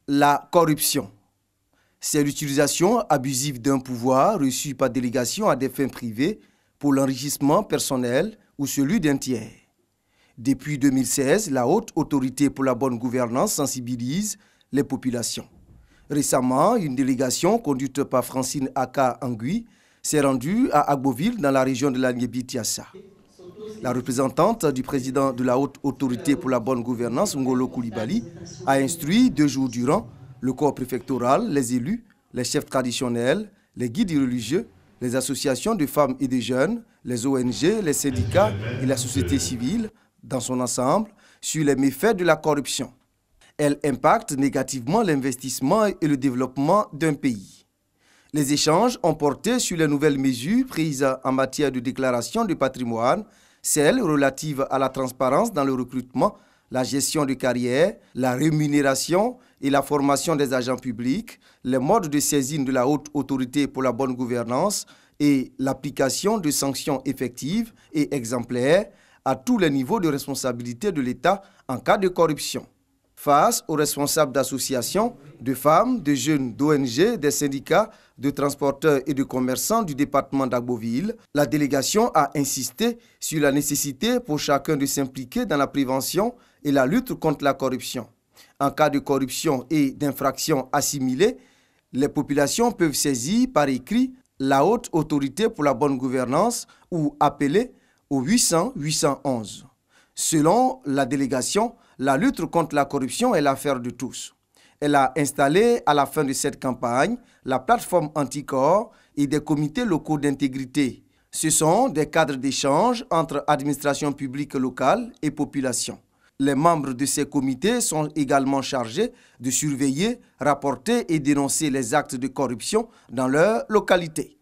La corruption, c'est l'utilisation abusive d'un pouvoir reçu par délégation à des fins privées pour l'enrichissement personnel ou celui d'un tiers. Depuis 2016, la Haute Autorité pour la bonne gouvernance sensibilise les populations. Récemment, une délégation conduite par Francine Aka Angui s'est rendue à Agboville dans la région de la Niébi-Tiassa. La représentante du président de la Haute Autorité pour la bonne gouvernance, Ngolo Koulibaly, a instruit 2 jours durant le corps préfectoral, les élus, les chefs traditionnels, les guides religieux, les associations de femmes et de jeunes, les ONG, les syndicats et la société civile, dans son ensemble, sur les méfaits de la corruption. Elle impacte négativement l'investissement et le développement d'un pays. Les échanges ont porté sur les nouvelles mesures prises en matière de déclaration de patrimoine, celles relatives à la transparence dans le recrutement, la gestion de carrière, la rémunération et la formation des agents publics, les modes de saisine de la Haute Autorité pour la bonne gouvernance et l'application de sanctions effectives et exemplaires à tous les niveaux de responsabilité de l'État en cas de corruption. Face aux responsables d'associations, de femmes, de jeunes, d'ONG, des syndicats, de transporteurs et de commerçants du département d'Agboville, la délégation a insisté sur la nécessité pour chacun de s'impliquer dans la prévention et la lutte contre la corruption. En cas de corruption et d'infraction assimilée, les populations peuvent saisir par écrit la Haute Autorité pour la bonne gouvernance ou appeler au 800-811. Selon la délégation, la lutte contre la corruption est l'affaire de tous. Elle a installé à la fin de cette campagne la plateforme Anticorps et des comités locaux d'intégrité. Ce sont des cadres d'échange entre administration publique locale et population. Les membres de ces comités sont également chargés de surveiller, rapporter et dénoncer les actes de corruption dans leur localité.